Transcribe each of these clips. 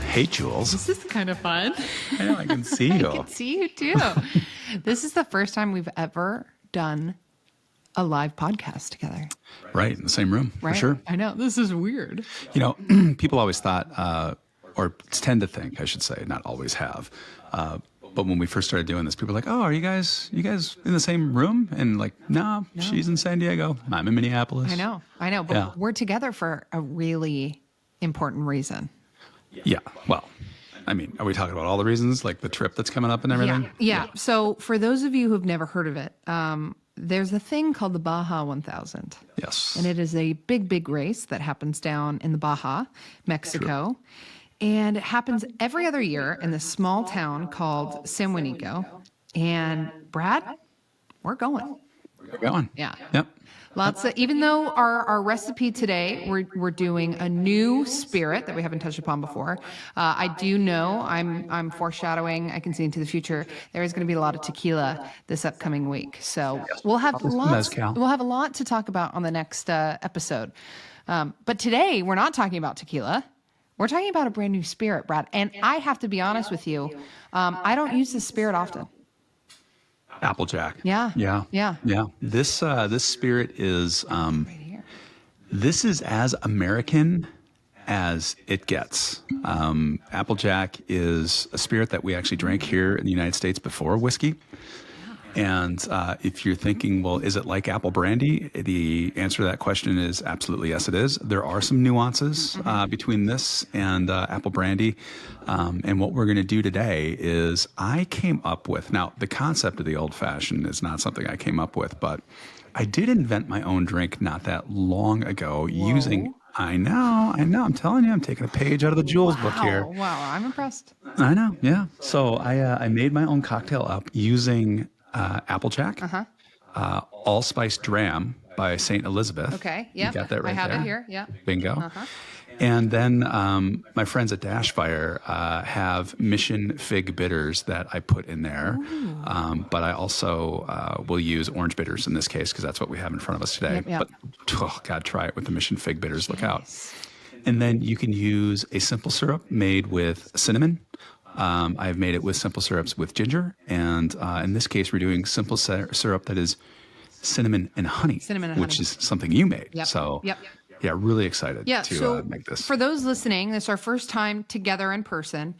Hey, Jules. This is kind of fun. Yeah, I can see you. I can see you too. This is the first time we've ever done a live podcast together. Right, in the same room, Right? for sure. I know. This is weird. You know, people always thought, or tend to think, I should say, not always have. But when we first started doing this, people were like, "Oh, are you guys in the same room?" And like, no, she's in San Diego. I'm in Minneapolis. I know. But Yeah. we're together for a really important reason. Yeah. Well, I mean, are we talking about all the reasons, like the trip that's coming up and everything? Yeah. So for those of you who've never heard of it, there's a thing called the Baja 1000. Yes. And it is a big race that happens down in the Baja, Mexico. True. And it happens every other year in this small town called San Juanico. And Brad, we're going. We're going. Yeah. Yep. Lots of, even though our recipe today, we're doing a new spirit that we haven't touched upon before. I do know I'm foreshadowing. I can see into the future. There is going to be a lot of tequila this upcoming week, so we'll have a lot to talk about on the next episode. But today we're not talking about tequila. We're talking about a brand new spirit, Brad. And I have to be honest with you, I don't use this spirit often. Applejack. Yeah. This spirit is Right here. this is as American as it gets. Applejack is a spirit that we actually drank here in the United States before whiskey. And if you're thinking, well, is it like apple brandy? The answer to that question is absolutely yes, it is. There are some nuances between this and apple brandy. And what we're going to do today is I came up with, now the concept of the old fashioned is not something I came up with, but I did invent my own drink not that long ago using, I know, I'm telling you, I'm taking a page out of the Jules book here. Wow, I'm impressed. I know, yeah. So I made my own cocktail up using Applejack, Allspice Dram by St. Elizabeth. Okay, yeah. You got that right I have there. it here, yeah. Bingo. And then my friends at Dashfire have Mission Fig bitters that I put in there. But I also will use orange bitters in this case because that's what we have in front of us today. Yep. But, oh, God, try it with the Mission Fig bitters. Look out. And then you can use a simple syrup made with cinnamon. I've made it with simple syrups with ginger. And in this case, we're doing simple syrup that is cinnamon and honey, which is something you made. Yep. So, yeah, really excited to make this. For those listening, this is our first time together in person.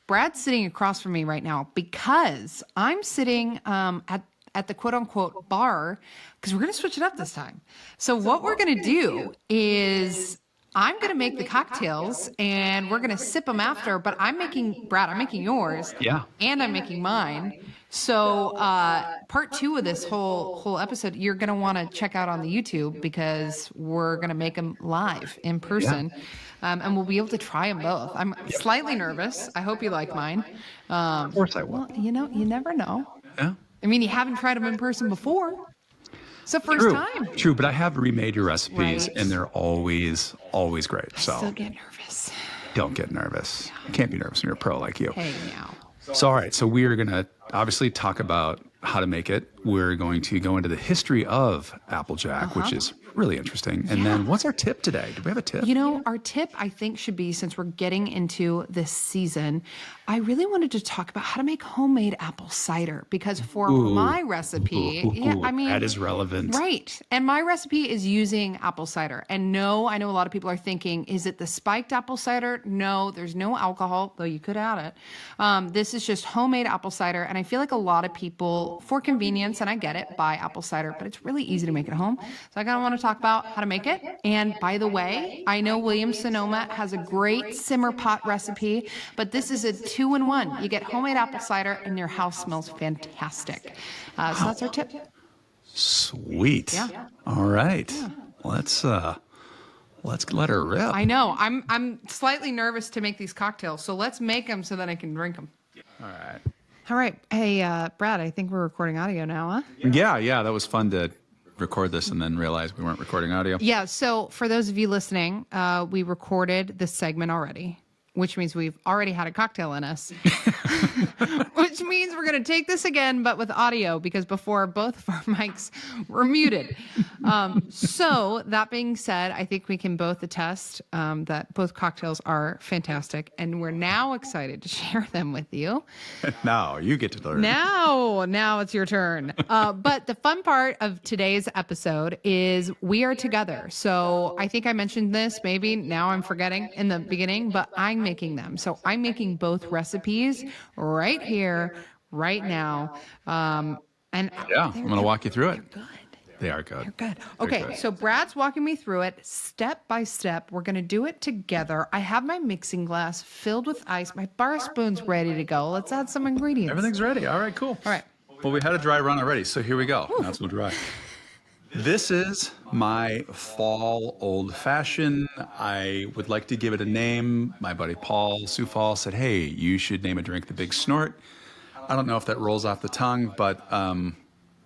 Brad's sitting across from me right now because I'm sitting at the quote unquote bar because we're going to switch it up this time. So what we're going to do is I'm going to make the cocktails and we're going to sip them after, but I'm making yours. Yeah. And I'm making mine. So part 2 of this whole episode, you're going to want to check out on the YouTube because we're going to make them live in person. Yeah. And we'll be able to try them both. I'm slightly nervous. I hope you like mine. Of course I will. Well, you never know. Yeah. I mean, you haven't tried them in person before. It's the first time. True, but I have remade your recipes, Right. and they're always great. So I still get nervous. don't get nervous. You can't be nervous when you're a pro like you. Hey, now. So, all right. So we are going to obviously talk about how to make it. We're going to go into the history of Applejack, which is really interesting. And then what's our tip today? Do we have a tip? Our tip, I think, should be, since we're getting into this season, I really wanted to talk about how to make homemade apple cider because for my recipe, that is relevant. Right. And my recipe is using apple cider. And no, I know a lot of people are thinking, is it the spiked apple cider? No, there's no alcohol, though you could add it. This is just homemade apple cider. And I feel like a lot of people, for convenience, and I get it, buy apple cider, but it's really easy to make at home. So I kind of want to talk about how to make it. And by the way, I know Williams-Sonoma has a great simmer pot recipe, but this is a 2-in-1. You get homemade apple cider and your house smells fantastic. So that's our tip. Sweet. Yeah. All right. Yeah. Let's let her rip. I know. I'm slightly nervous to make these cocktails, so let's make them so that I can drink them. All right. Hey, Brad, I think we're recording audio now, huh? Yeah. That was fun to record this and then realize we weren't recording audio. Yeah. So for those of you listening, we recorded this segment already. which means we've already had a cocktail in us, which means we're going to take this again, but with audio because before both of our mics were muted. So that being said, I think we can both attest that both cocktails are fantastic, and we're now excited to share them with you. Now you get to learn. Now it's your turn. But the fun part of today's episode is we are together. So I think I mentioned this, maybe now I'm forgetting in the beginning, but I'm making them. So I'm making both recipes right here, right now. And Yeah, I'm going to walk you through it. good. They are good. You're good. They're Okay, good. so Brad's walking me through it step by step. We're going to do it together. I have my mixing glass filled with ice. My bar spoon's ready to go. Let's add some ingredients. Everything's ready. All right, cool. All right. Well, we had a dry run already, so here we go. Now it's dry. This is my fall old fashioned. I would like to give it a name. My buddy Paul Sioux Fall said, hey, you should name a drink the Big Snort. I don't know if that rolls off the tongue, but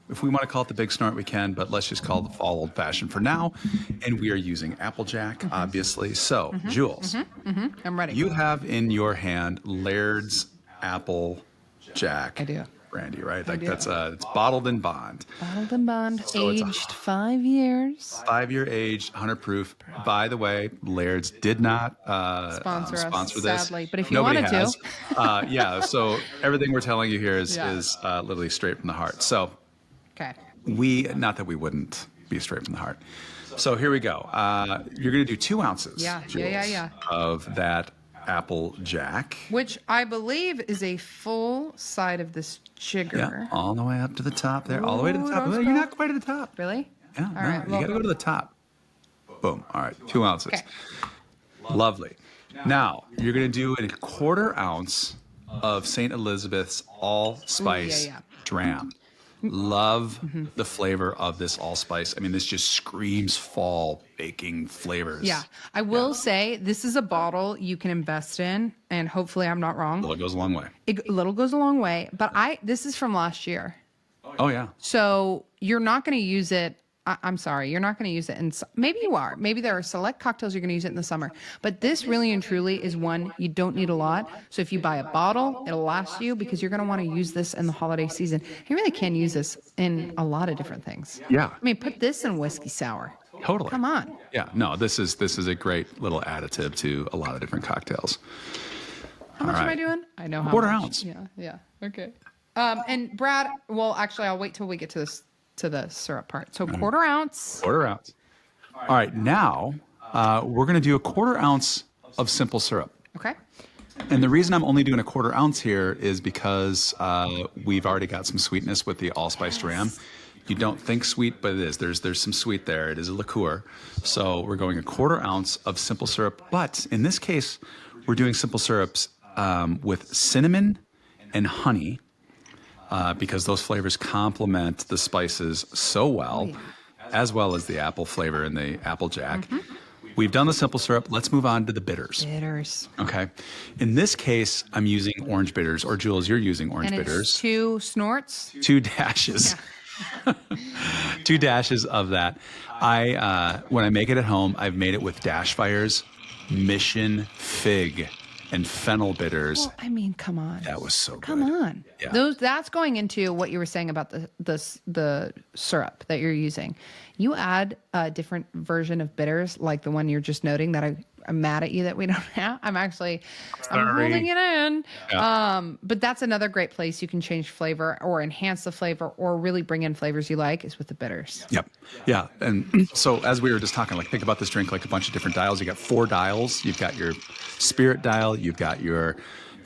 if we want to call it the Big Snort, we can, but let's just call it the fall old fashioned for now. And we are using Applejack, obviously. So, Jules, I'm ready. you have in your hand Laird's Applejack. I do. Brandy, right? Like do. that's it's bottled in bond. Bottled and bond, So it's aged 5 years. 5-year aged, 100 proof. By the way, Laird's did not Sponsor us, sponsor this. sadly, but if you Nobody wanted to. has. Yeah, so everything we're telling you here is Yeah. literally straight from the heart. So Okay. not that we wouldn't be straight from the heart. So here we go. You're going to do 2 ounces, Yeah. Jules, of that Applejack. Which I believe is a full side of this sugar. Yeah, all the way up to the top there, all the way to the Ooh, top. don't Well, you're not quite at the top. Really? Yeah, All no, right, you well- got to go to the top. Boom. All right, 2 ounces. Okay. Lovely. Now, you're going to do a 1/4 ounce of St. Elizabeth's allspice yeah. dram. Love the flavor of this allspice. I mean, this just screams fall baking flavors. Yeah. I will say this is a bottle you can invest in, and hopefully I'm not wrong. Well, it goes a long way. Little goes a long way, but this is from last year. Oh, yeah. So you're not going to use it. I'm sorry, you're not going to use it. Maybe you are. Maybe there are select cocktails you're going to use it in the summer. But this really and truly is one you don't need a lot. So if you buy a bottle, it'll last you because you're going to want to use this in the holiday season. You really can use this in a lot of different things. Yeah. I mean, put this in whiskey sour. Totally. Come on. Yeah. No, this is a great little additive to a lot of different cocktails. How much am I right. doing? I know how 1/4 much. ounce. Yeah. Okay. And Brad, well, actually, I'll wait till we get to the syrup part. So 1/4 ounce. 1/4 ounce. All right. Now we're going to do a 1/4 ounce of simple syrup. Okay. And the reason I'm only doing a 1/4 ounce here is because we've already got some sweetness with the allspice dram. You don't think sweet, but it is. There's some sweet there. It is a liqueur. So we're going a 1/4 ounce of simple syrup. But in this case, we're doing simple syrups with cinnamon and honey because those flavors complement the spices so well, as well as the apple flavor in the Applejack. We've done the simple syrup. Let's move on to the bitters. Bitters. Okay. In this case, I'm using orange bitters, or Jules, you're using orange And bitters. it's 2 snorts. 2 dashes. 2 dashes of that. When I make it at home, I've made it with Dash Fire's Mission Fig and fennel bitters. Well, I mean, come on. That was so good. Come on. Yeah. That's going into what you were saying about the syrup that you're using. You add a different version of bitters, like the one you're just noting that I'm mad at you that we don't have. I'm Sorry. holding it in. Yeah. But that's another great place you can change flavor or enhance the flavor or really bring in flavors you like is with the bitters. Yep. Yeah. And so as we were just talking, like think about this drink like a bunch of different dials. You got 4 dials. You've got your spirit dial. You've got your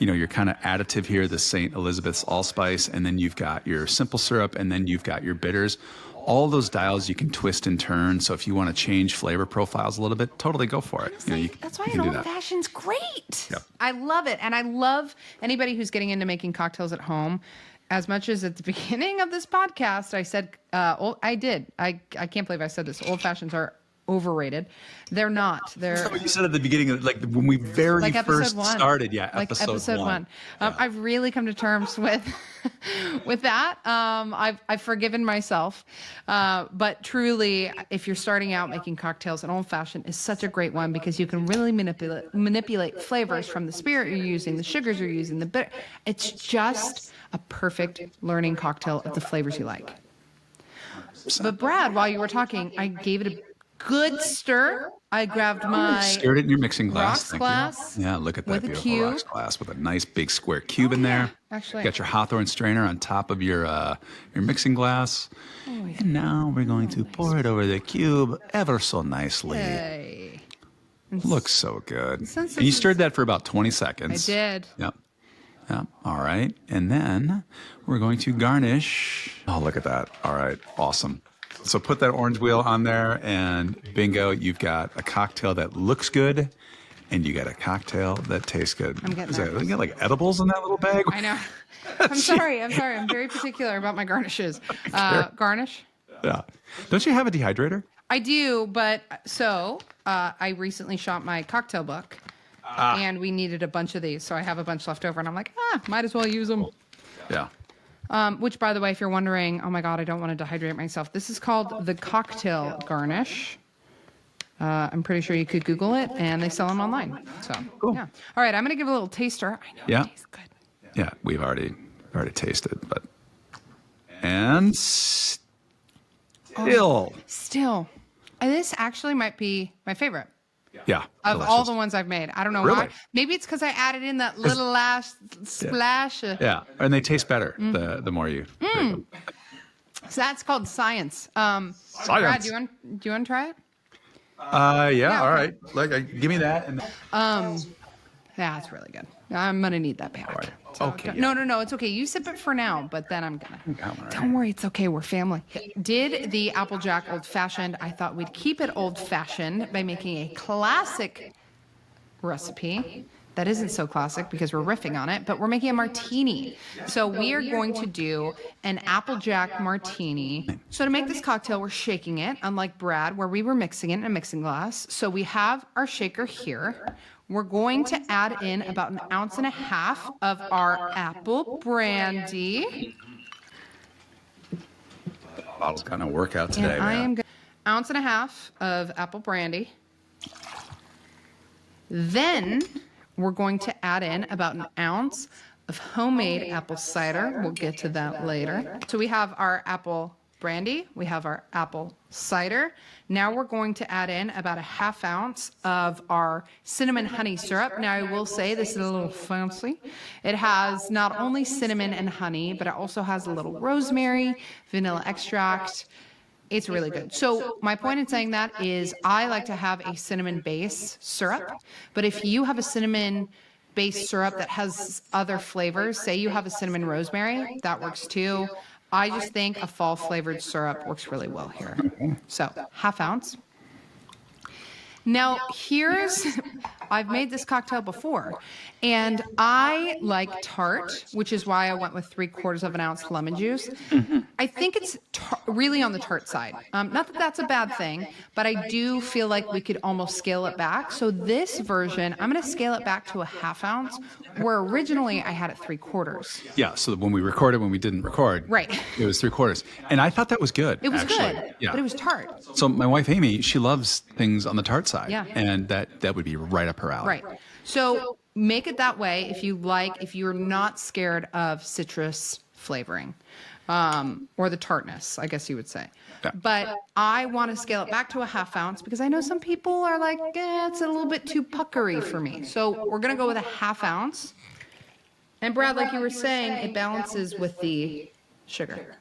kind of additive here, the St. Elizabeth's allspice, and then you've got your simple syrup, and then you've got your bitters. All those dials you can twist and turn. So if you want to change flavor profiles a little bit, totally go for it. That's why you an can do old that. fashioned's great. Yep. I love it. And I love anybody who's getting into making cocktails at home. As much as at the beginning of this podcast, I said, I did. I can't believe I said this. Old fashions are overrated. They're not. They're What you said at the beginning of like when we very like episode first 1. started. Yeah, Like episode 1. Yeah. I've really come to terms with with that. I've forgiven myself. But truly, if you're starting out making cocktails, an old fashioned is such a great one because you can really manipulate flavors from the spirit you're using, the sugars you're using, the bitter. It's just a perfect learning cocktail of the flavors you like. But Brad, while you were talking, I gave it a good stir. I grabbed my Stirred it in your mixing glass. rocks Thank glass you. Yeah, look at that with a beautiful cube. rocks glass with a nice big square cube in there. Actually, Got your Hawthorne strainer on top of your mixing glass. And now we're going to pour it over the cube ever so nicely. hey. Looks so good. Since And you this stirred is- that for about 20 I seconds. did. Yep. Yep. All right. And then we're going to garnish. Oh, look at that. All right. Awesome. So put that orange wheel on there and bingo, you've got a cocktail that looks good and you got a cocktail that tastes good. I'm getting Is that, nervous. you got like edibles in that little bag? I know. I'm sorry. I'm very particular about my garnishes. Garnish? Yeah. Don't you have a dehydrator? I do, but I recently shot my cocktail book, and we needed a bunch of these, so I have a bunch left over, and I'm like, might as well use them. Yeah. Which, by the way, if you're wondering, oh my God, I don't want to dehydrate myself. This is called the cocktail garnish. I'm pretty sure you could Google it, and they sell them online. So, Cool. yeah. All right, I'm gonna give it a little taster. I know Yeah. it tastes good. Yeah. We've already tasted, but. And still. Still, this actually might be my favorite. Yeah. Of delicious. all the ones I've made. I don't know Really? why. Maybe it's because I added in that little last splash. Yeah. And they taste better the more you. So that's called science. Brad, Science. do you want to try it? Yeah. All okay. right. Give me that. And Yeah, it's really good. I'm gonna need that back. right. So, Okay, No, it's okay. You sip it for now, but then I'm gonna. got one right Don't worry, it's okay. We're family. Did the Applejack old fashioned? I thought we'd keep it old fashioned by making a classic recipe. That isn't so classic because we're riffing on it, but we're making a martini. So we are going to do an Applejack martini. So to make this cocktail, we're shaking it, unlike Brad, where we were mixing it in a mixing glass. So we have our shaker here. We're going to add in about 1.5 ounces of our apple brandy. bottle's got no workout today, And I man. am going 1.5 ounces of apple brandy. Then we're going to add in about 1 ounce of homemade apple cider. We'll get to that later. So we have our apple brandy, we have our apple cider. Now we're going to add in about 1/2 ounce of our cinnamon honey syrup. Now I will say this is a little fancy. It has not only cinnamon and honey, but it also has a little rosemary, vanilla extract. It's really good. So my point in saying that is I like to have a cinnamon base syrup, but if you have a cinnamon base syrup that has other flavors, say you have a cinnamon rosemary, that works too. I just think a fall flavored syrup works really well here. So 1/2 ounce. Now I've made this cocktail before, and I like tart, which is why I went with 3/4 ounce lemon juice. I think it's really on the tart side. Not that that's a bad thing, but I do feel like we could almost scale it back. So this version, I'm going to scale it back to 1/2 ounce, where originally I had it 3/4. Yeah. So when we didn't record. Right. It was 3/4. And I thought that was good. It was actually. good, Yeah. but it was tart. So my wife Amy, she loves things on the tart side. Yeah. And that would be right up her alley. Right. So make it that way if you're not scared of citrus flavoring, or the tartness, I guess you would say. Yeah. But I want to scale it back to 1/2 ounce because I know some people are like, it's a little bit too puckery for me. So we're going to go with 1/2 ounce. And Brad, like you were saying, it balances with the sugar.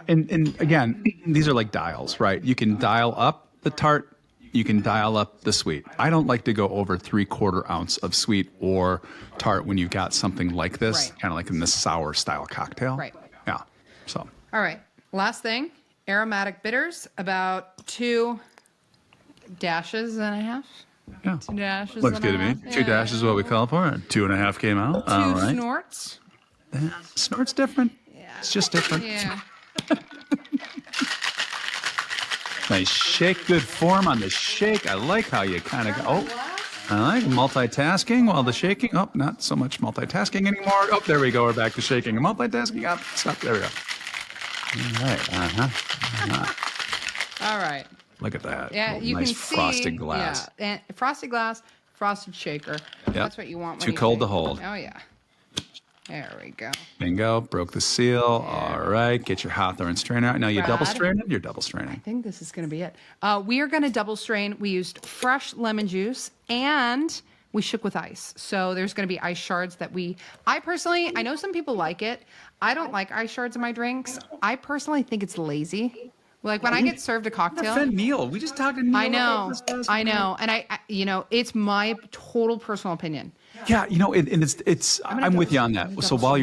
And again, these are like dials, right? You can dial up the tart. You can dial up the sweet. I don't like to go over 3/4 ounce of sweet or tart when you've got something like this, Right. kind of like in this sour style cocktail. Right. Yeah. So. All right. Last thing, aromatic bitters, about 2 dashes and a half. Yeah. 2 dashes. Looks and good a to me. half. 2 dashes is what we call for it. 2.5 came out. 2 All right. snorts. Snort's different. It's just different. Yeah. Nice shake. Good form on the shake. I like how you kind of go. Oh, I like multitasking while the shaking. Oh, not so much multitasking anymore. Oh, there we go. We're back to shaking and multitasking. Up, stop. There we go. All right. All right. Look at that. Yeah, you Nice can see. frosted glass. Yeah, and frosted glass, frosted shaker. Yep. That's what you want. When Too you cold to shake. hold. Oh yeah. There we go. Bingo. Broke the seal. All right. Get your Hawthorne strainer out. Now you double Brad? strain it? You're double I straining. think this is going to be it. We are going to double strain. We used fresh lemon juice and we shook with ice. So there's going to be ice shards that I know some people like it. I don't like ice shards in my drinks. I personally think it's lazy. Like when I get served a cocktail. Defend Neil. We just talked to Neil. I know. about this last I night. know. And it's my total personal opinion. Yeah, and I'm with you on that. So while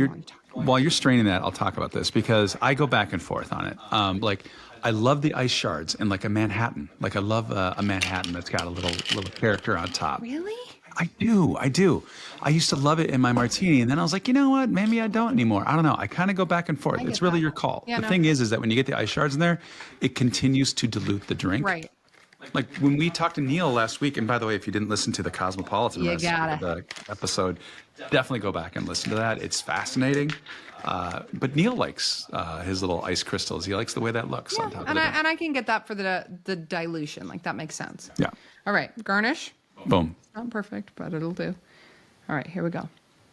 you're straining that, I'll talk about this because I go back and forth on it. Like I love the ice shards and like a Manhattan. Like I love a Manhattan that's got a little character on top. Really? I do. I used to love it in my martini, and then I was like, you know what? Maybe I don't anymore. I don't know. I kind of go back and forth. get It's really that. your call. Yeah, The no. thing is that when you get the ice shards in there, it continues to dilute the drink. Right. Like when we talked to Neil last week, and by the way, if you didn't listen to the Cosmopolitan You gotta. the episode, definitely go back and listen to that. It's fascinating. But Neil likes his little ice crystals. He likes the way that looks on top of And the I can get that for the dilution. Like that makes sense. Yeah. All right. Garnish. Boom. Not perfect, but it'll do. All right, here we go.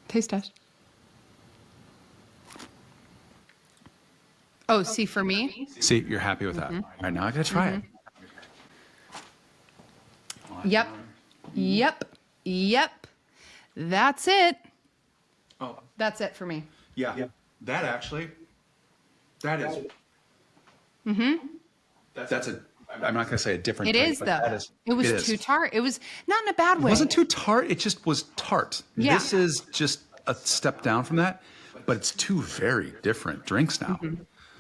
Taste test. Oh, see, for me? See, you're happy with that. All right, now I gotta try it. Yep. That's it. Oh, That's it for me. yeah. That actually, that is. That's a. I'm not gonna say a different. It drink, is, but though. that is- It was is. too tart. It was not in a bad way. It wasn't too tart. It just was tart. Yeah. This is just a step down from that, but it's two very different drinks now.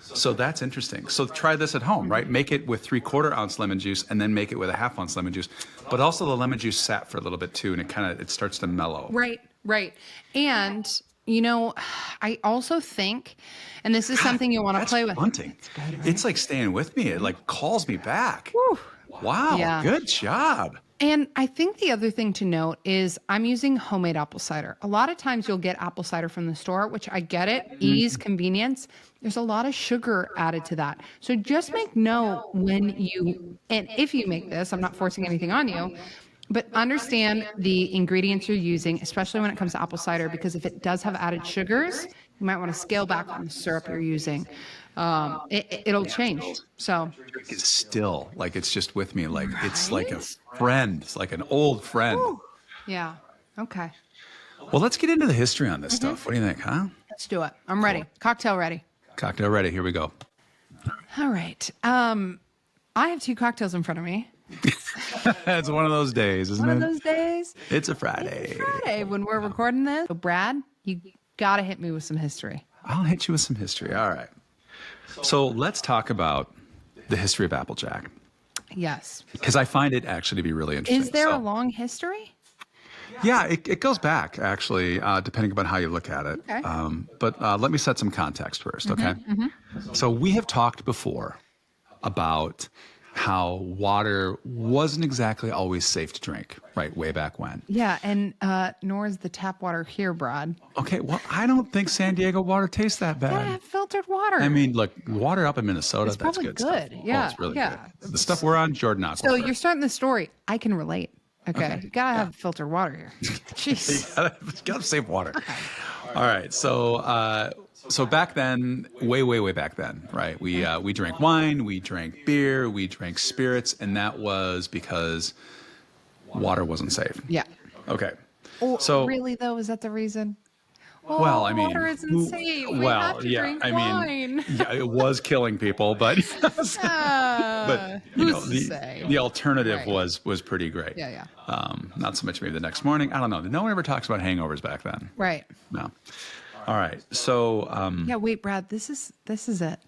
So that's interesting. So try this at home, right? Make it with 3/4 ounce lemon juice, and then make it with a 1/2 ounce lemon juice. But also the lemon juice sat for a little bit too, and it starts to mellow. Right. And, I also think, and this is something you want to That's play with. haunting. It's like staying with me. It like calls me back. Wow. Yeah. Good job. And I think the other thing to note is I'm using homemade apple cider. A lot of times you'll get apple cider from the store, which I get it, ease, convenience. There's a lot of sugar added to that. So just make note and if you make this, I'm not forcing anything on you, but understand the ingredients you're using, especially when it comes to apple cider, because if it does have added sugars, you might want to scale back on the syrup you're using. It'll change. So It's still like it's just with me. Like it's like a friend. It's like an old friend. yeah. Okay. Well, let's get into the history on this stuff. What do you think, huh? Let's do it. I'm ready. Cocktail ready. Cocktail ready. Here we go. All right. I have 2 cocktails in front of me. It's one of those days, isn't One it? of those days. It's a Friday. Friday when we're recording this. So Brad, you got to hit me with some history. I'll hit you with some history. All right. So let's talk about the history of Applejack Yes. because I find it actually to be really interesting. Is there So- a long history? Yeah, it goes back actually, depending upon how you look at it. Okay. But let me set some context first, okay? So we have talked before about how water wasn't exactly always safe to drink, right? Way back when. Yeah, and nor is the tap water here, Brad. Okay, well, I don't think San Diego water tastes that Gotta bad. have filtered water. I mean, look, water up in Minnesota, It's that's probably good stuff. good. Oh, Yeah, it's really yeah. good. The stuff we're on, Jordan Aqua. so you're starting the story. I can relate. Okay. You gotta have filtered water here. Jeez. gotta save water. All right, so back then, way back then, right? We drank wine, we drank beer, we drank spirits, and that was because water wasn't safe. Yeah. Okay. Oh, So- really though, is that the reason? Oh, Well, I mean, water isn't safe. We well, have to yeah, drink I mean, wine. yeah, it was killing people, but but you know, who's to say? the alternative Right. was pretty great. Yeah. Not so much maybe the next morning. I don't know. No one ever talks about hangovers back then. Right. No. All right. So Yeah. Wait, Brad. This is it.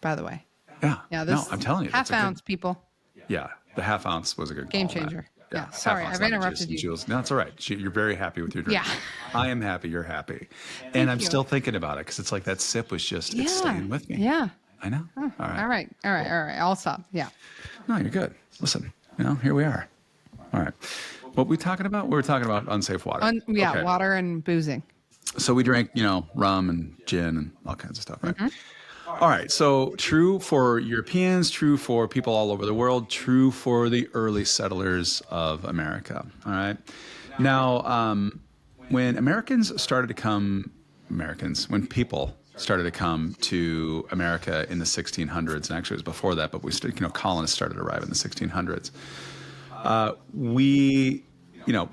By the way. yeah. Yeah. No, This I'm telling you. half that's a good- ounce, people. Yeah, the 1/2 ounce was a good Game call, Matt. changer. Yeah, half sorry, ounce I've lemon interrupted juice and you. Jules. No, it's all right. You're very happy with your drink. Yeah. I am happy. You're happy. And I'm you. still thinking about it because it's like that sip was just, it's staying with me. Yeah. I know. All right. All right. I'll stop. Yeah. No, you're good. Listen, here we are. All right. What were we talking about? We were talking about unsafe water. Yeah, Okay. water and boozing. So we drank, rum and gin and all kinds of stuff, right? All right. So true for Europeans, true for people all over the world, true for the early settlers of America. All right. Now, when when people started to come to America in the 1600s, and actually it was before that, but colonists started to arrive in the 1600s. We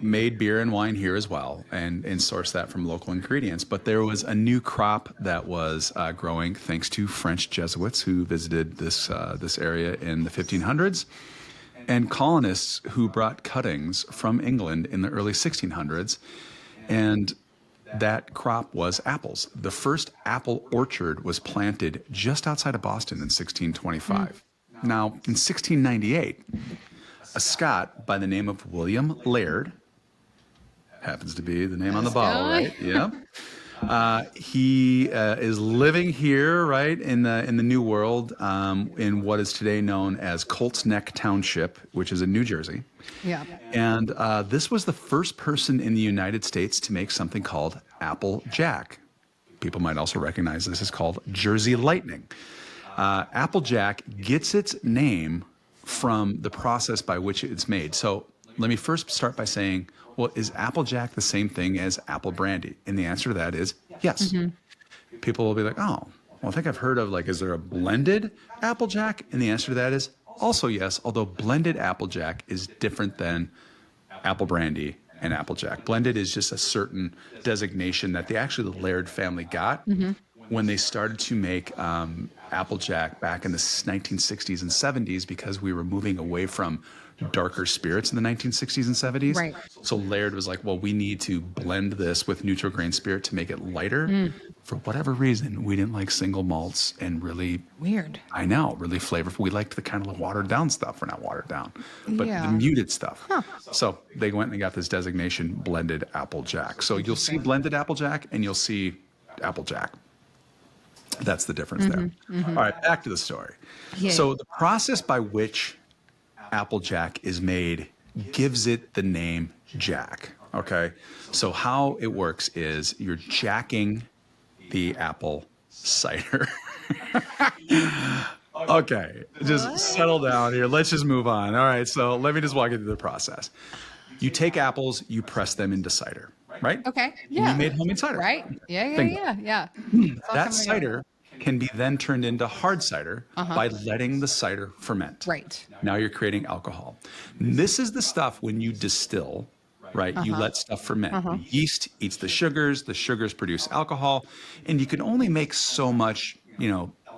made beer and wine here as well and sourced that from local ingredients. But there was a new crop that was growing thanks to French Jesuits who visited this area in the 1500s and colonists who brought cuttings from England in the early 1600s. And that crop was apples. The first apple orchard was planted just outside of Boston in 1625. Now, in 1698, a Scot by the name of William Laird, happens to be the name on the bottle, right? Yeah. He is living here, right, in the New World, in what is today known as Colts Neck Township, which is in New Jersey. Yeah. And this was the first person in the United States to make something called Applejack. People might also recognize this as called Jersey Lightning. Applejack gets its name from the process by which it's made. So let me first start by saying, well, is Applejack the same thing as apple brandy? And the answer to that is yes. People will be like, oh, well, I think I've heard of, is there a blended Applejack? And the answer to that is also yes, although blended Applejack is different than apple brandy and Applejack. Blended is just a certain designation that the Laird family got when they started to make Applejack back in the 1960s and 70s, because we were moving away from darker spirits in the 1960s and 70s. Right. So Laird was like, well, we need to blend this with neutral grain spirit to make it lighter. For whatever reason, we didn't like single malts and really Weird. I know, really flavorful. We liked the kind of watered down stuff. We're not watered down, but Yeah. the muted stuff. So they went and got this designation, blended Applejack. So you'll see blended Applejack and you'll see Applejack. That's the difference there. All right, back to the story. Yeah. So the process by which Applejack is made gives it the name Jack. Okay. So how it works is you're jacking the apple cider. Okay, just settle down here. Let's just move on. All right, so let me just walk you through the process. You take apples, you press them into cider, right? Okay. And Yeah. you made homemade cider. Right. Yeah. Bingo. Yeah. That cider can be then turned into hard cider by letting the cider ferment. Right. Now you're creating alcohol. This is the stuff when you distill, right? You let stuff ferment. Yeast eats the sugars produce alcohol, and you can only make so much,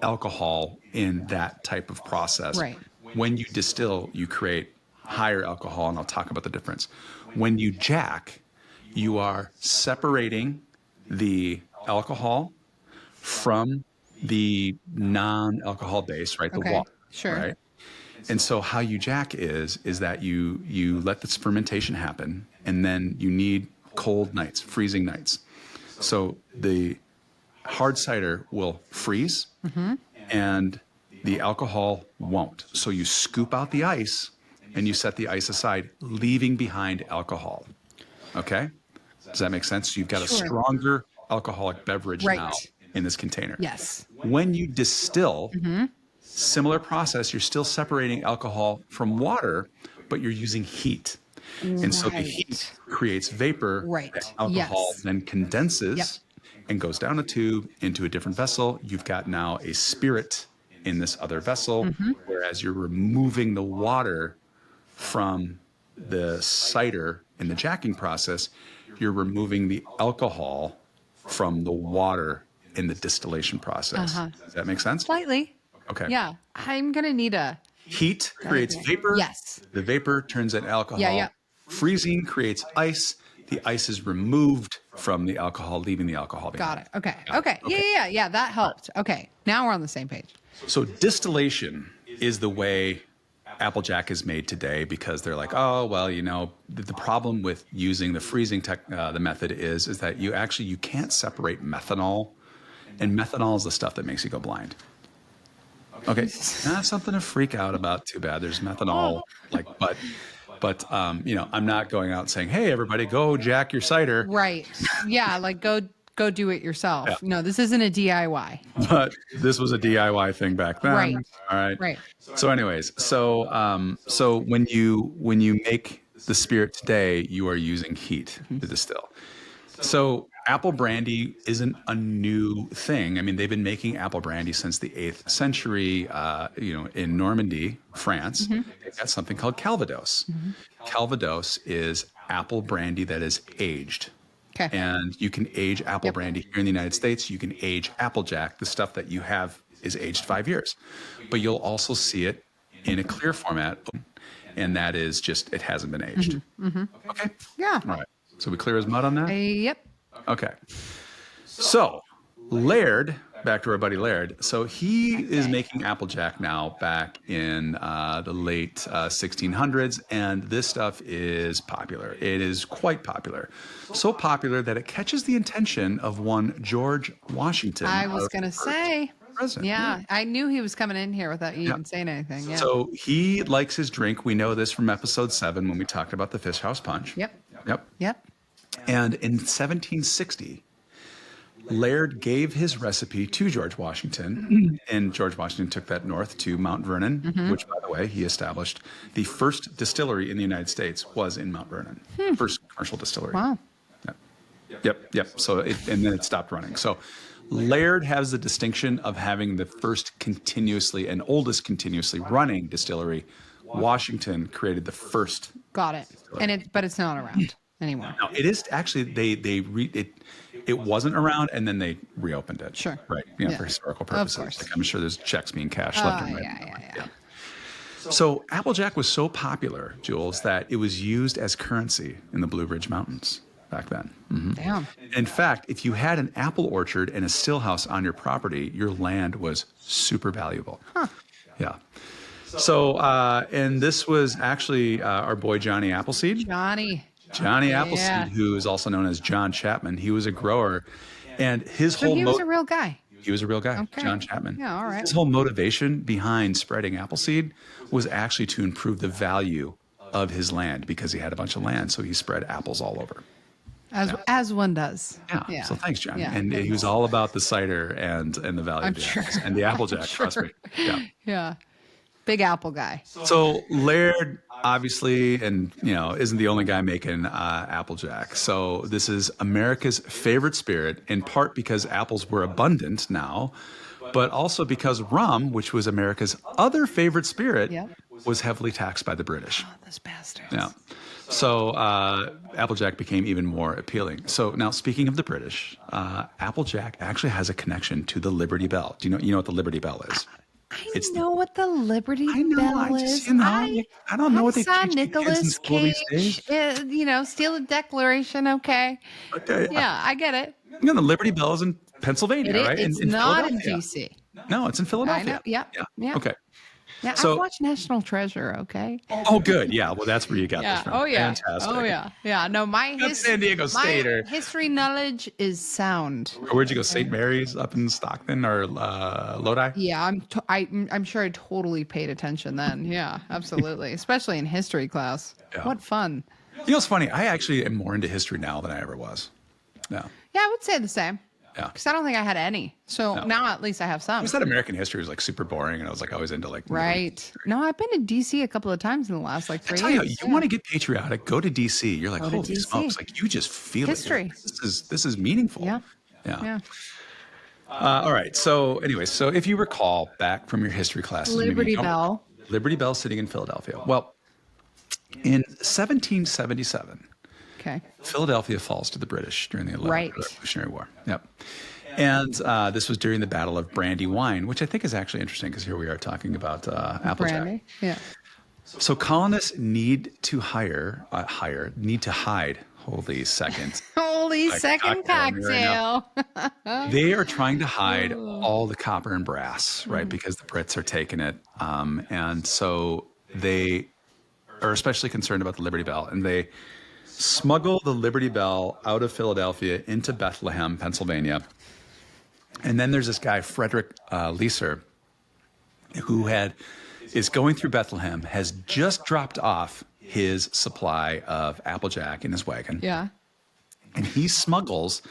alcohol in that type of process. Right. When you distill, you create higher alcohol, and I'll talk about the difference. When you jack, you are separating the alcohol from the non-alcohol base, right? The Okay, water, sure. right? And so how you jack is that you let this fermentation happen, and then you need cold nights, freezing nights. So the hard cider will freeze, and the alcohol won't. So you scoop out the ice, and you set the ice aside, leaving behind alcohol. Okay? Does that make sense? So you've got a Sure. stronger alcoholic beverage Right. now in this container. Yes. When you distill, similar process, you're still separating alcohol from water, but you're using heat. And so the heat creates vapor. Right. That alcohol Yes. then condenses Yep. and goes down a tube into a different vessel. You've got now a spirit in this other vessel, whereas you're removing the water from the cider in the jacking process, you're removing the alcohol from the water in the distillation process. Does that make sense? Slightly. Okay. Yeah. I'm gonna need a. Heat creates vapor. Yes. The vapor turns into alcohol. Yeah. Freezing creates ice. The ice is removed from the alcohol, leaving the alcohol behind. Got it. Okay. Yeah. That helped. Okay. Now we're on the same page. So distillation is the way Applejack is made today, because they're like, oh, well, the problem with using the freezing the method is that you can't separate methanol, and methanol is the stuff that makes you go blind. Okay, not something to freak out about too bad. There's methanol, like, but I'm not going out saying, "Hey, everybody, go jack your cider." Right. Yeah, like go do it Yeah, yourself. No, this isn't a DIY. but this was a DIY thing back Right. then. All right. Right. So, anyways, so when you make the spirit today, you are using heat to distill. So apple brandy isn't a new thing. I mean, they've been making apple brandy since the 8th century. In Normandy, France, they've got something called Calvados. Calvados is apple brandy that is aged. Okay. And you can age apple Yep. brandy here in the United States. You can age Applejack. The stuff that you have is aged 5 years. But you'll also see it in a clear format, and that is just, it hasn't been aged. Okay. Yeah. All right. So we clear as mud on that? Yep. Okay. So Laird, back to our buddy Laird. So he is making Applejack now back in the late 1600s, and this stuff is popular. It is quite popular. So popular that it catches the attention of one George Washington. I was our going to first say. president. Yeah, I knew he was coming in here without you even saying anything. Yeah. So he likes his drink. We know this from episode 7 when we talked about the Fish House Punch. Yep. Yep. Yep. And in 1760, Laird gave his recipe to George Washington, and George Washington took that north to Mount Vernon, which, by the way, he established. The first distillery in the United States was in Mount Vernon, first commercial distillery. Wow. Yep. So, and then it stopped running. So, Laird has the distinction of having the first continuously and oldest continuously running distillery. Washington created the first. Got it. And but it's not around anymore. No, it is actually it wasn't around, and then they reopened it. Sure. Right. For historical purposes. course. Like, I'm sure there's checks being cashed left and right. Yeah. So Applejack was so popular, Jules, that it was used as currency in the Blue Ridge Mountains back then. Damn. In fact, if you had an apple orchard and a still house on your property, your land was super valuable. Huh. Yeah. So, and this was actually our boy Johnny Appleseed. Johnny Appleseed, who is also known as John Chapman. He was a grower, and his So whole he was a real guy. he was a real guy, Okay. John Chapman. Yeah, all right. His whole motivation behind spreading Appleseed was actually to improve the value of his land because he had a bunch of land, so he spread apples all over. As one does. Yeah. So thanks, Johnny. Yeah. And he was all about the cider and the value I'm of the sure. apples and the Applejack. Trust me. Yeah. Yeah. Big apple guy. So Laird obviously, and isn't the only guy making Applejack. So this is America's favorite spirit, in part because apples were abundant now, but also because rum, which was America's other favorite spirit, Yep. was heavily taxed by the British. Oh, those bastards. Yeah. So Applejack became even more appealing. So now, speaking of the British, Applejack actually has a connection to the Liberty Bell. Do you know what the Liberty Bell is? I know what the Liberty I know. Bell I is. just, I don't know what they saw teach the kids in Nicolas school these Cage, days. steal the Declaration. Okay. Okay. Yeah, I get it. The Liberty Bell is in Pennsylvania, right? It's in not in Philadelphia. D.C. No, it's in Philadelphia. I know. Yep. Yeah. Yeah. Okay. Yeah, So- I've watched National Treasure. Okay. Oh, good. Yeah. Well, that's where you got this from. Oh yeah. Fantastic. Oh yeah. Yeah. No, my That's San Diego State, or history knowledge is sound. where'd you go? St. Mary's up in Stockton or Lodi? Yeah, I'm sure I totally paid attention then. Yeah, absolutely, especially in history class. Yeah. What fun. It's funny. I actually am more into history now than I ever was. Yeah. Yeah, I would say the same. Yeah. Because I don't think I had any. So now at least I have I some. always thought American history was like super boring, and I was like always into like Right. No, I've been to DC a couple of times in the last like 3 I tell you, years. you want to get patriotic, go to DC. You're like, Go to holy DC. smokes! Like you just feel History. it. This is meaningful. Yeah. Yeah. Yeah. All right. So anyway, so if you recall back from your history classes, maybe you Liberty don't- Bell. Liberty Bell sitting in Philadelphia. Well, in 1777, Okay. Philadelphia falls to the British during the Right. Revolutionary War. Yep. And this was during the Battle of Brandywine, which I think is actually interesting because here we are talking about Applejack. Brandy. Yeah. So colonists need to hide. Holy second. Holy Like second cocktail cocktail. They are trying to hide all the copper and brass, right? Because the Brits are taking it. And so they are especially concerned about the Liberty Bell. And they smuggle the Liberty Bell out of Philadelphia into Bethlehem, Pennsylvania. And then there's this guy, Frederick Leeser, who is going through Bethlehem, has just dropped off his supply of Applejack in his wagon, Yeah. and he smuggles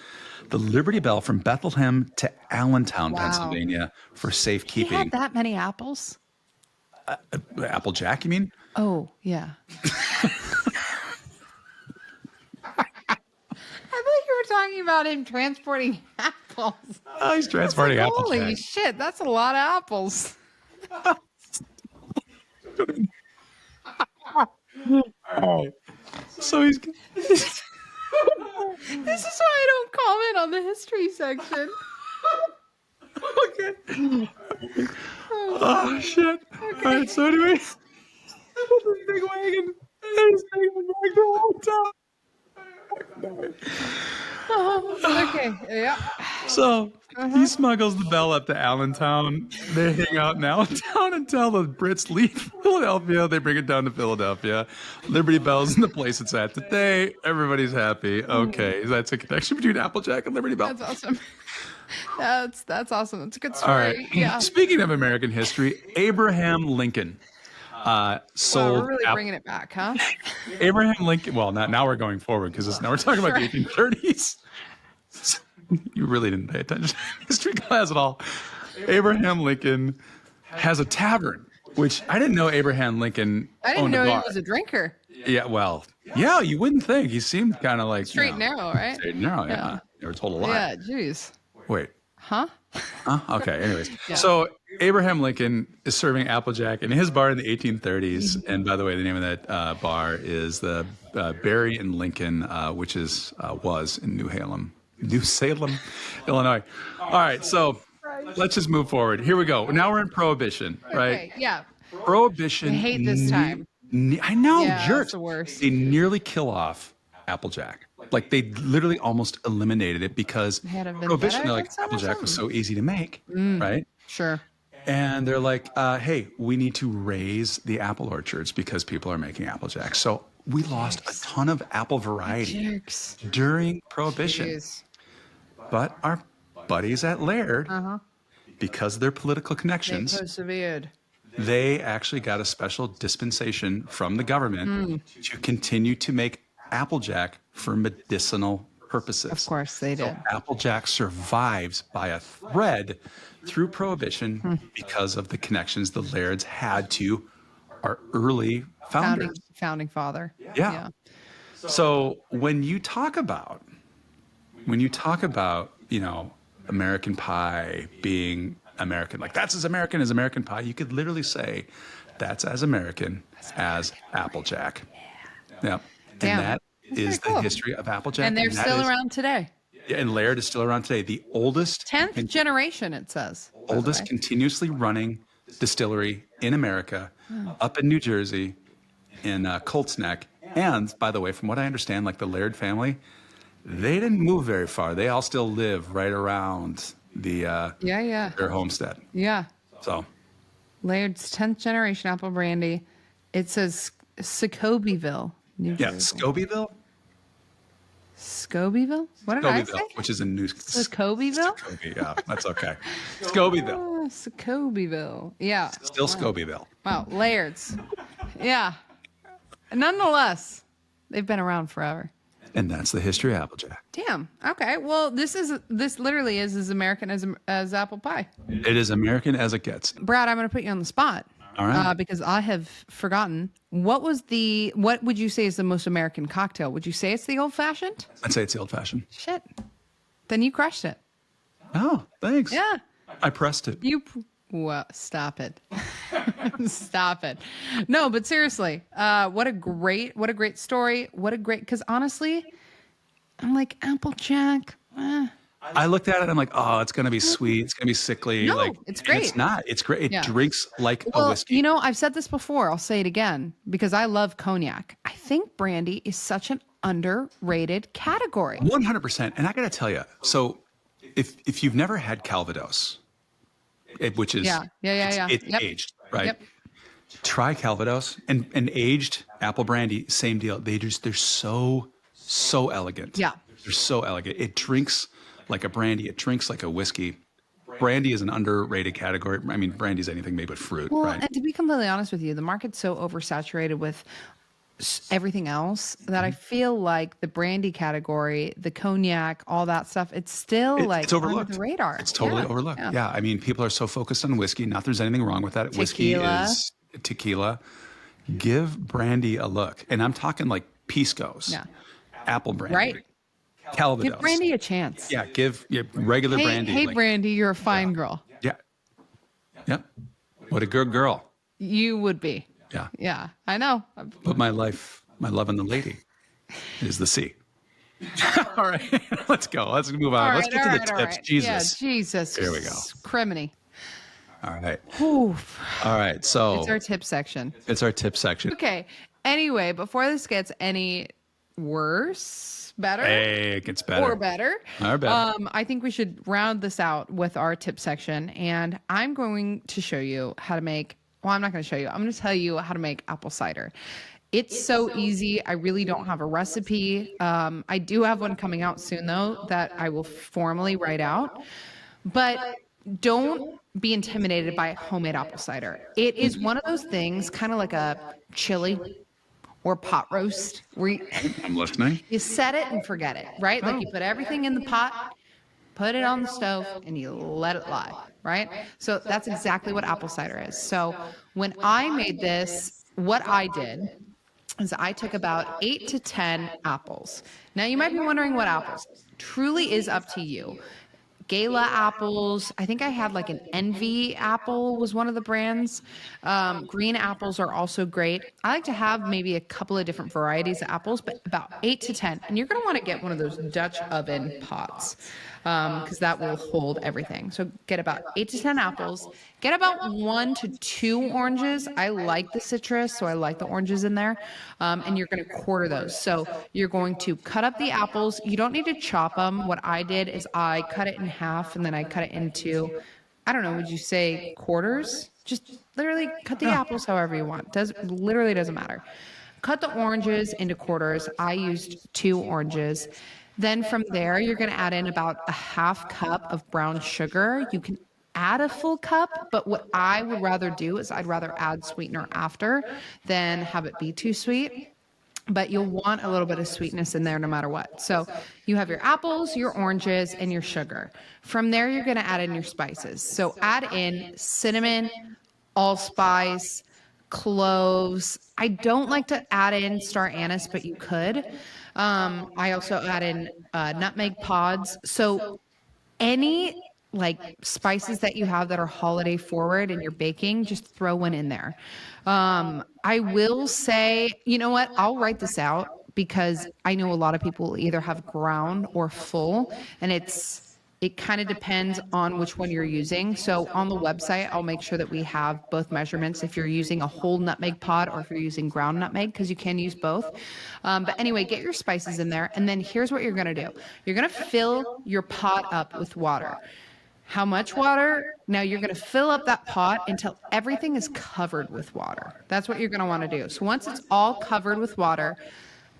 the Liberty Bell from Bethlehem to Allentown, Wow. Pennsylvania for He had safekeeping. that many apples? Applejack, you mean? Oh, yeah. I thought you were talking about him transporting apples. Oh, he's It's transporting like, holy Applejack. shit, that's a lot of apples. So he's This is why I don't comment on the history section. okay. Oh shit! All right. So anyway, this big wagon. He's taking him back to Allentown. Okay, yeah. So he smuggles the bell up to Allentown. They hang out in Allentown until the Brits leave Philadelphia. They bring it down to Philadelphia. Liberty Bell's in the place it's at today. Everybody's happy. Okay, that's a connection between Applejack and Liberty Bell. That's awesome. That's awesome. That's a good story. All right. Yeah. Speaking of American history, Abraham Lincoln Wow, sold we're really bringing it back, huh? Abraham Lincoln. Well, now we're going forward because now we're talking about the 1830s. You really didn't pay attention in history class at all. Abraham Lincoln has a tavern, which I didn't know Abraham Lincoln I didn't owned a know he bar. was a drinker. Yeah, well, yeah, you wouldn't think. He seemed kind of like Straight and narrow, right? Straight and narrow, yeah. They were told a lie. Yeah, jeez. Wait. Huh? Huh? Okay. Anyways, so Abraham Lincoln is serving Applejack in his bar in the 1830s, and by the way, the name of that bar is the Berry and Lincoln, which was in New Salem, Illinois. All right, so let's just move forward. Here we go. Now we're in Prohibition, right? Okay, yeah. Prohibition. I hate this time. I know, Yeah, jerks. it's the worst. They nearly kill off Applejack. Like they literally almost eliminated it because Had a vendetta Prohibition, they're like, against them or Applejack was something? so easy to make, right? Sure. And they're like, hey, we need to raise the apple orchards because people are making Applejack. So we lost a ton of apple variety Jerks. during Prohibition. Jeez. But our buddies at Laird, because of their political They connections, persevered. they actually got a special dispensation from the government to continue to make Applejack for medicinal purposes. Of course they did. So Applejack survives by a thread through Prohibition because of the connections the Lairds had to our early founders. Founding father. Yeah. So when you talk about, American pie being American, like that's as American as American pie, you could literally say that's as American as Applejack. Yeah. Damn. And that That's is pretty the cool. history of Applejack. And they're that still is- around today. Yeah, and Laird is still around today. The oldest 10th generation, it says. by the way. continuously running distillery in America, up in New Jersey, in Colts Neck. And by the way, from what I understand, like the Laird family, they didn't move very far. They all still live right around Yeah. their homestead. Yeah. So Laird's 10th generation apple brandy. It says Scobyville, New yeah, Jersey. Scobyville, Scobyville? What did I say? Scobyville, which is a new Scobyville? Scoby, yeah, that's okay. Scobyville, Oh, Scobyville. Yeah. still Scobyville. Wow. Laird's. Yeah. Nonetheless, they've been around forever. And that's the history of Applejack. Damn. Okay. Well, this literally is as American as apple pie. It is American as it gets. Brad, I'm going to put you on the spot. All right. Because I have forgotten. What would you say is the most American cocktail? Would you say it's the old fashioned? I'd say it's the old fashioned. Shit. Then you crushed it. Oh, thanks. Yeah. I pressed it. Well, stop it. Stop it. No, but seriously, what a great story. Because honestly, I'm like, Applejack. I looked at it and I'm like, oh, it's going to be sweet. It's going to be sickly. No, like it's and great. It's not. It's great. It Yeah. drinks like a Well, whiskey. I've said this before. I'll say it again because I love cognac. I think brandy is such an underrated category. 100%. And I got to tell you, so if you've never had Calvados, which is Yeah. it's Yep. aged, right? Yep. Try Calvados and aged apple brandy, same deal. They're so elegant. Yeah. They're so elegant. It drinks like a brandy. It drinks like a whiskey. brandy is an underrated category. I mean, brandy's anything made with fruit, Well, right? and to be completely honest with you, the market's so oversaturated with everything else that I feel like the brandy category, the cognac, all that stuff, it's still It's like under the overlooked. radar. It's totally Yeah. overlooked. Yeah. Yeah, I mean, people are so focused on whiskey. Not there's anything wrong with that. Whiskey Tequila. is tequila. Give brandy a look, and I'm talking like piscos, Yeah. apple brandy, Right. Give Calvados. brandy a chance. Yeah, give regular Hey, brandy. hey, Like, Brandy, you're a yeah, fine girl. yeah, yep. What a good girl. You would be. Yeah. Yeah, I know. But my life, my love and the lady is the sea. All right, let's go. Let's move All on. Let's right, get all to the right, all tips. right. Yeah, Jesus. Jesus. Here we go. Criminy. All right. Oof. All right. It's our So tip section. it's our tip section. Okay. Anyway, before this gets any worse, better, Hey, it gets or better. better, Or better. I think we should round this out with our tip section. And I'm going to show you how to make, well, I'm not going to show you. I'm going to tell you how to make apple cider. It's so easy. I really don't have a recipe. I do have one coming out soon, though, that I will formally write out. But don't be intimidated by homemade apple cider. It is one of those things, kind of like a chili or pot roast, where I'm listening. you set it and forget it, right? Like you Oh. put everything in the pot, put it on the stove, and you let it lie, right? So that's exactly what apple cider is. So when I made this, what I did is I took about 8 to 10 apples. Now you might be wondering what apples. Truly is up to you. Gala apples. I think I had like an Envy apple was one of the brands. Green apples are also great. I like to have maybe a couple of different varieties of apples, but about 8 to 10. And you're going to want to get one of those Dutch oven pots because that will hold everything. So get about 8 to 10 apples. Get about 1 to 2 oranges. I like the citrus, so I like the oranges in there. And you're going to quarter those. So you're going to cut up the apples. You don't need to chop them. What I did is I cut it in half and then I cut it into, I don't know, would you say quarters? Just literally cut the apples however you want. Literally doesn't matter. Cut the oranges into quarters. I used 2 oranges. Then from there, you're going to add in about a half cup of brown sugar. You can add a full cup, but what I would rather do is I'd rather add sweetener after than have it be too sweet. But you'll want a little bit of sweetness in there no matter what. So you have your apples, your oranges, and your sugar. From there, you're going to add in your spices. So add in cinnamon, allspice, cloves. I don't like to add in star anise, but you could. I also add in nutmeg pods. So any like spices that you have that are holiday forward and you're baking, just throw one in there. I will say, you know what? I'll write this out because I know a lot of people either have ground or full, and it kind of depends on which one you're using. So on the website, I'll make sure that we have both measurements if you're using a whole nutmeg pod or if you're using ground nutmeg, because you can use both. But anyway, get your spices in there. And then here's what you're going to do. You're going to fill your pot up with water. How much water? Now you're going to fill up that pot until everything is covered with water. That's what you're going to want to do. So once it's all covered with water,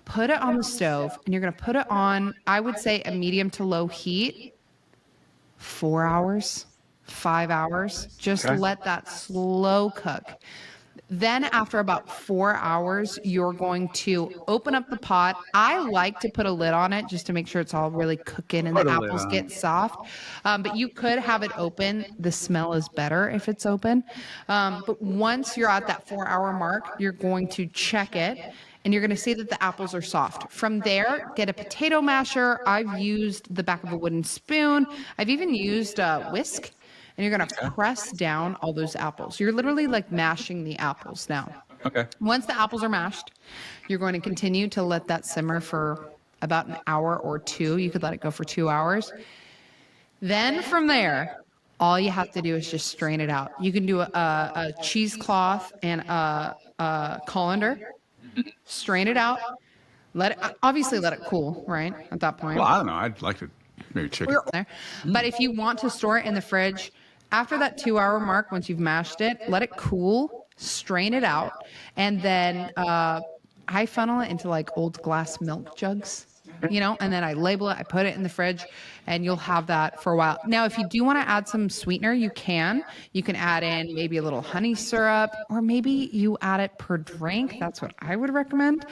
put it on the stove and you're going to put it on, I would say, a medium to low heat. 4 hours, 5 hours. Just Okay. let that slow cook. Then after about 4 hours, you're going to open up the pot. I like to put a lid on it just to make sure it's all really cooking and Put the a lid apples on get it. soft. But you could have it open. The smell is better if it's open. But once you're at that 4 hour mark, you're going to check it and you're going to see that the apples are soft. From there, get a potato masher. I've used the back of a wooden spoon. I've even used a whisk. And you're going to press down all those apples. You're literally like mashing the apples now. Okay. Once the apples are mashed, you're going to continue to let that simmer for about an hour or two. You could let it go for 2 hours. Then from there, all you have to do is just strain it out. You can do a cheesecloth and a colander. Strain it out. Obviously let it cool, right? At that point. Well, I don't know. I'd like to maybe chicken. There. But if you want to store it in the fridge, after that 2 hour mark, once you've mashed it, let it cool, strain it out, and then I funnel it into like old glass milk jugs. and then I label it, I put it in the fridge, and you'll have that for a while. Now, if you do want to add some sweetener, you can. You can add in maybe a little honey syrup, or maybe you add it per drink. That's what I would recommend.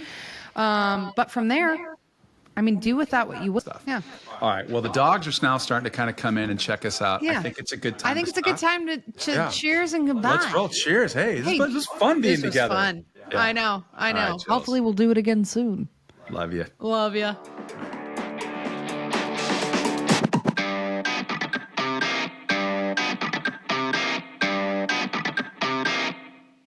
But from there, I mean, do with that what you will. Stuff. Yeah. All right. Well, the dogs are now starting to kind of come in and check us out. I Yeah. think it's a good I time. think it's a good time to Yeah. cheers and goodbye. Let's roll. Cheers. Hey, Hey, this was fun being this was together. fun. Yeah. I know. All right, Jules. Hopefully we'll do it again soon. Love you. Love ya.